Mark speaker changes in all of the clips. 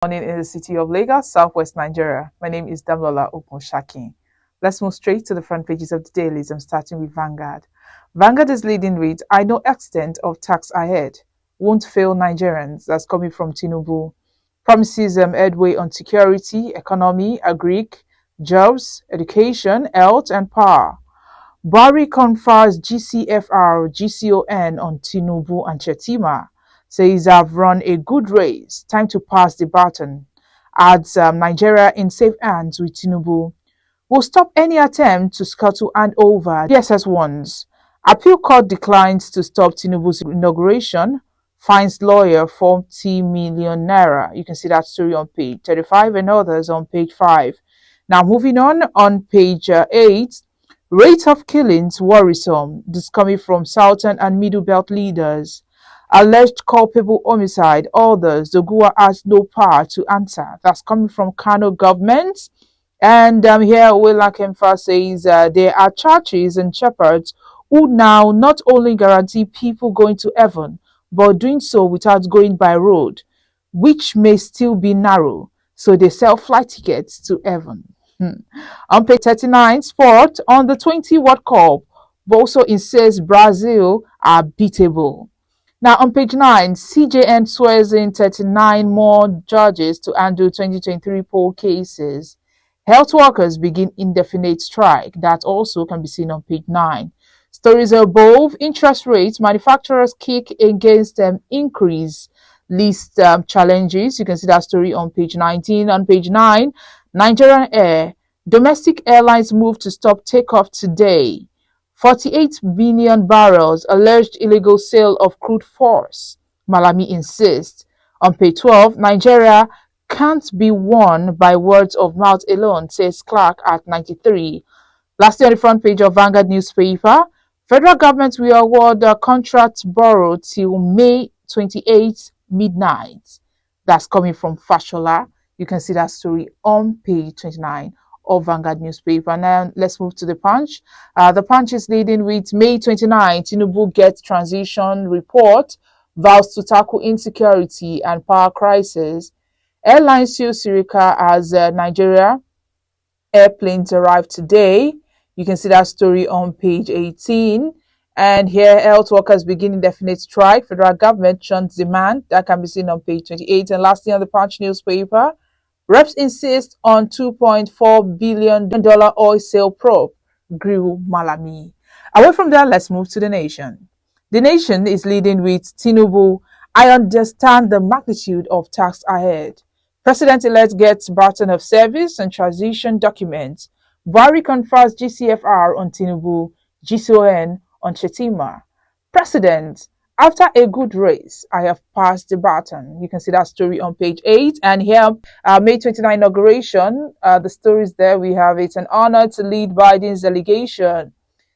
Speaker 1: Morning in the city of Lagos, Southwest Nigeria. My name is Damola Okunshaki. Let's move straight to the front pages of the dailies. I'm starting with Vanguard. Vanguard is leading with I know extent of tax ahead. Won't fail Nigerians. That's coming from TINUBU. Promises headway on security, economy, agric, jobs, education, health, and power. Buhari confers GCFR, GCON on Tinubu and Chetima. Says I've run a good race. Time to pass the baton. Adds Nigeria in safe hands with Tinubu. Will stop any attempt to scuttle hand over DSS ones. Appeal court declines to stop Tinubu's inauguration. Fines lawyer 40 million naira. You can see that story on page 35 and others on page 5. Now moving on page 8. Rate of killings worrisome. This coming from Southern and Middle Belt leaders. Alleged culpable homicide. Others, the Gua has no power to answer. That's coming from Kano government. And here, Willa Kemfa says there are churches and shepherds who now not only guarantee people going to heaven, but doing so without going by road, which may still be narrow. So they sell flight tickets to heaven. On page 39, sport on the 20 World Cup. Bolso insists Brazil are beatable. Now on page 9, CJN swears in 39 more judges to handle 2023 poll cases. Health workers begin indefinite strike. That also can be seen on page 9. Stories above, interest rates, manufacturers kick against increase list challenges. You can see that story on page 19. On page 9, Nigerian Air, domestic airlines move to stop takeoff today. 48 billion barrels alleged illegal sale of crude force. Malami insists. On page 12, Nigeria can't be won by words of mouth alone, says Clark at 93. Lastly, on the front page of Vanguard newspaper, federal government will award a contract borrow till May 28 midnight. That's coming from Fashola. You can see that story on page 29 of Vanguard newspaper. Now let's move to the Punch. The Punch is leading with May 29. Tinubu gets transition report, vows to tackle insecurity and power crisis. Airlines sue Sirika as Nigeria airplanes arrive today. You can see that story on page 18. And here, health workers begin indefinite strike. Federal government shuns demand. That can be seen on page 28. And lastly, on the Punch newspaper, reps insist on $2.4 billion oil sale probe. Grew Malami. Away from there, let's move to the Nation. The Nation is leading with Tinubu. I understand the magnitude of tax ahead. President-elect gets baton of service and transition documents. Buhari confers GCFR on Tinubu, GCON on Chetima. President, after a good race, I have passed the baton. You can see that story on page 8. And here, May 29 inauguration, the stories there we have. It's an honor to lead Biden's delegation.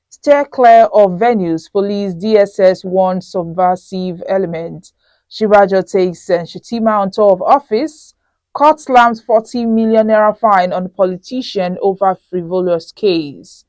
Speaker 1: Steer clear of venues, police, DSS warns subversive elements. Shivajo takes Shetima on tour of office. Court slams 40 million naira fine on politician over frivolous case.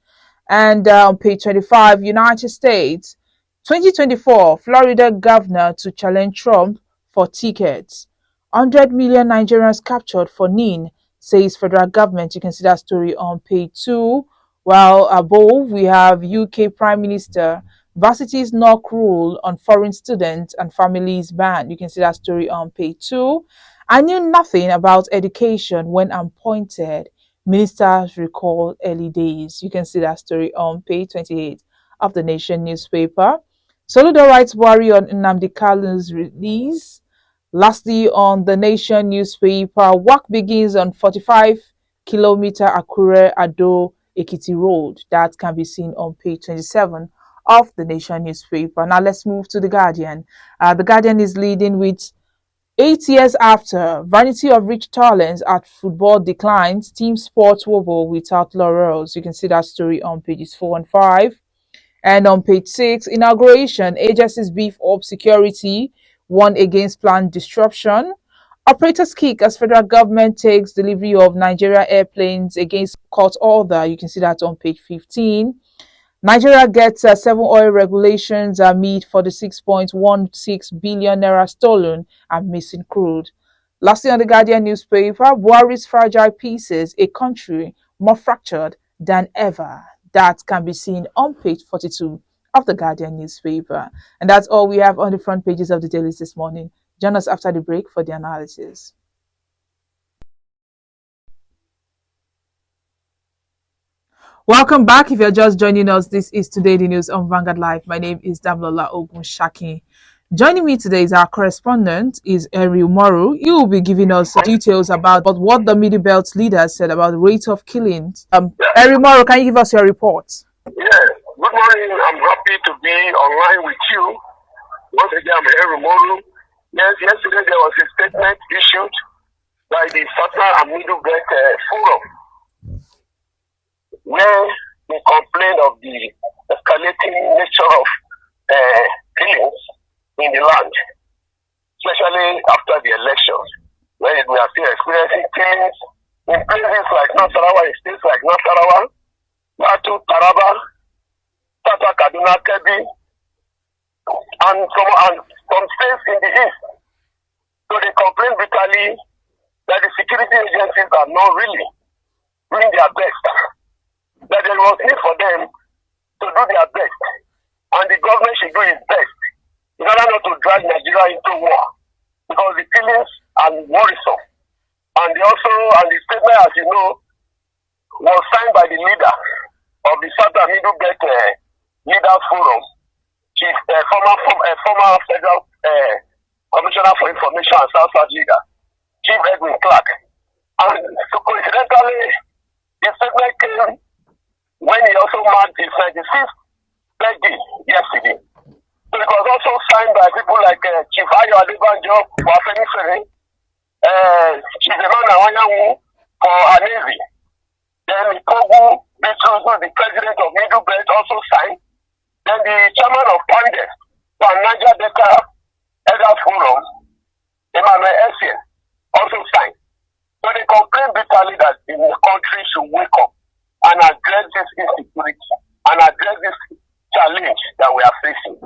Speaker 1: And on page 25, United States, 2024, Florida governor to challenge Trump for tickets. 100 million Nigerians captured for NIN, says federal government. You can see that story on page 2. While above, we have UK Prime Minister, varsities knock rule on foreign students and families ban. You can see that story on page 2. I knew nothing about education when I'm appointed. Ministers recall early days. You can see that story on page 28 of the Nation newspaper. Soludo writes Buhari on Nnamdi Kalu's release. Lastly, on the Nation newspaper, work begins on 45-kilometer Akure Ado Ekiti Road. That can be seen on page 27 of the Nation newspaper. Now let's move to The Guardian. The Guardian is leading with 8 years after, vanity of rich talents at football declines, team sports wobble without laurels. You can see that story on pages 4 and 5. And on page 6, inauguration, agencies beef up security, warn against planned disruption. Operators kick as federal government takes delivery of Nigeria airplanes against court order. You can see that on page 15. Nigeria gets 7 oil regulations amid 46.16 billion naira stolen and missing crude. Lastly, on the Guardian newspaper, Buhari's fragile pieces, a country more fractured than ever. That can be seen on page 42 of the Guardian newspaper. And that's all we have on the front pages of the dailies this morning. Join us after the break for the analysis. Welcome back. If you're just joining us, this is Today the News on Vanguard Live. My name is Damlola Ogunshaki. Joining me today is our correspondent, is Eri Umaru. He will be giving us details about what the Middle Belt leaders said about the rate of killings. Eri Umaru, can you give us your report?
Speaker 2: Yes. Good morning. I'm happy to be online with you. Once again, I'm Eri Umaru. Yes, yesterday there was a statement issued by the Southern and Middle Belt Forum, where they complained of the escalating nature of killings in the land, especially after the elections, where we are still experiencing killings in places like Nasarawa, in states like Nasarawa, Batu, Taraba, Tata, Kaduna, Kebbi, and some states in the east. So they complain bitterly that the security agencies are not really doing their best, that there was need for them to do their best, and the government should do its best in order not to drag Nigeria into war, because the killings are worrisome. And the statement, as you know, was signed by the leader of the Southern Middle Belt Leaders Forum, former federal commissioner for information and South leader, Chief Edwin Clark. And so coincidentally, the statement came when he also marked his 96th birthday yesterday. So it was also signed by people like Chief Ayo Adebanjo for Afenifere, Chief Emmanuel Wanyawu for Anezi. Then Kogu Bitu, the president of Middle Belt, also signed. Then the chairman of Pandes for Niger Delta Elder Forum, Emmanuel Essien, also signed. So they complain bitterly that the country should wake up and address this insecurity and address this challenge that we are facing.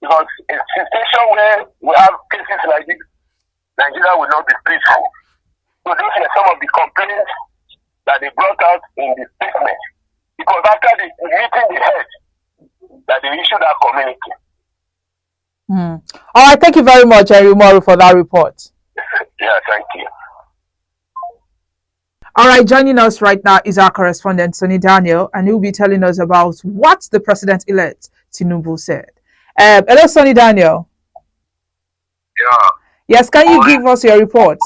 Speaker 2: Because in a situation where we have cases like this, Nigeria will not be peaceful. So those are some of the complaints that they brought out in the statement. Because after the meeting they had, that they issued that communique.
Speaker 1: All right, thank you very much, Eri Umaru, for that report.
Speaker 2: Yeah, thank you.
Speaker 1: All right, joining us right now is our correspondent, Sonny Daniel, and he'll be telling us about what the president-elect TINUBU said. Hello, Sonny Daniel.
Speaker 2: Yeah.
Speaker 1: Yes, can you give us your report?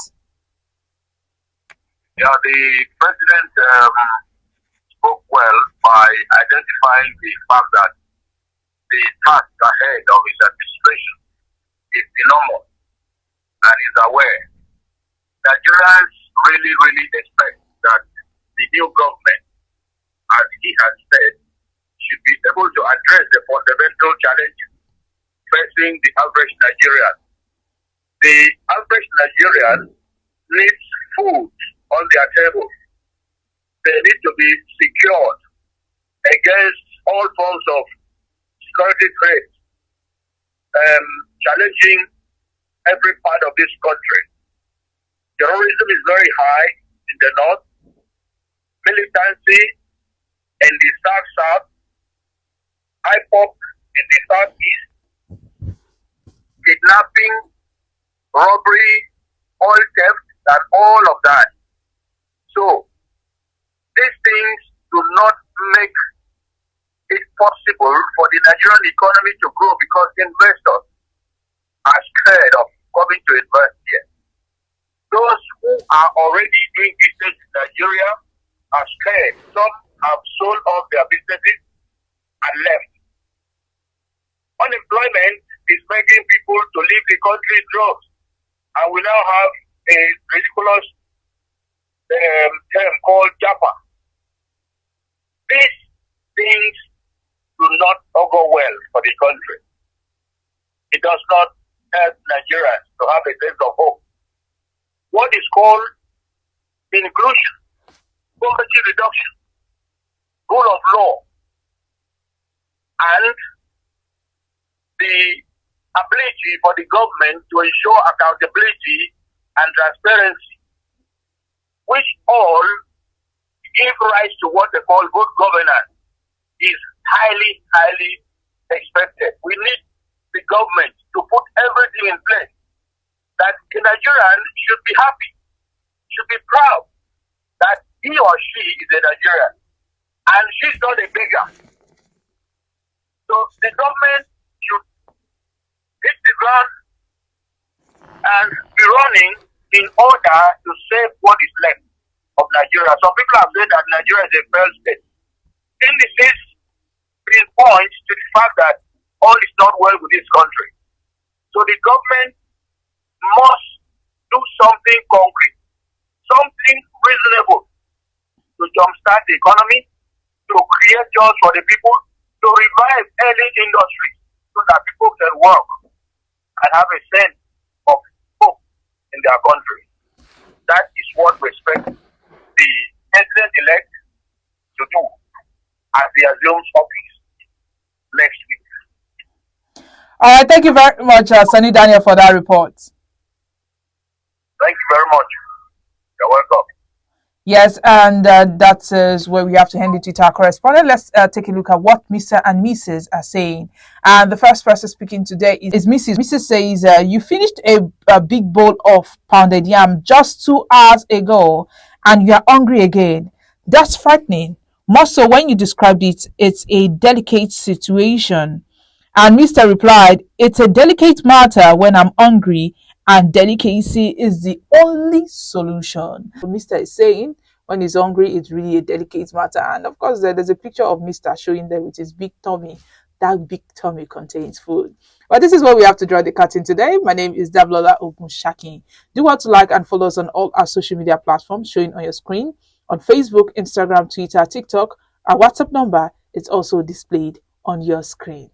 Speaker 2: Yeah, the president spoke well by identifying the fact that the task ahead of his administration is enormous, and is aware. Nigerians really expect that the new government, as he has said, should be able to address the fundamental challenges facing the average Nigerian. The average Nigerian needs food on their table. They need to be secured against all forms of security threats challenging every part of this country. Terrorism is very high in the north, militancy in the south, IPOC in the southeast, kidnapping, robbery, oil theft, and all of that. So, these things do not make it possible for the Nigerian economy to grow because investors are scared of coming to invest here. Those who are already doing business in Nigeria are scared. Some have sold off their businesses and left. Unemployment is making people to leave the country in droves. And we now have a ridiculous term called Japa. These things do not augur well for the country. It does not help Nigerians to have a sense of hope. What is called inclusion, poverty reduction, rule of law, and the ability for the government to ensure accountability and transparency, which all give rise to what they call good governance, is highly, highly expected. We need the government to put everything in place that the Nigerian should be happy, should be proud that he or she is a Nigerian and she's not a beggar. So the government should hit the ground and be running in order to save what is left of Nigeria. Some people have said that Nigeria is a failed state. Indices point to the fact that all is not well with this country. So the government must do something concrete, something reasonable to jumpstart the economy, to create jobs for the people, to revive early industries so that people can work and have a sense of hope in their country. That is what we expect the president-elect to do as he assumes office next week.
Speaker 1: All right, thank you very much, Sunny Daniel, for that report.
Speaker 2: Thank you very much. You're welcome.
Speaker 1: Yes, and that is where we have to hand it to our correspondent. Let's take a look at what Mr. and Mrs. are saying. And the first person speaking today is Mrs. Mrs. says, you finished a big bowl of pounded yam just 2 hours ago and you are hungry again. That's frightening. More so when you described it, it's a delicate situation. And Mr. replied, it's a delicate matter when I'm hungry, and delicacy is the only solution. Mr. is saying when he's hungry, it's really a delicate matter. And of course, there's a picture of Mr. showing there with his big tummy. That big tummy contains food. But this is where we have to draw the curtain today. My name is Dablola Ogunshakin. Do want to like and follow us on all our social media platforms showing on your screen. On Facebook, Instagram, Twitter, TikTok. Our WhatsApp number is also displayed on your screen.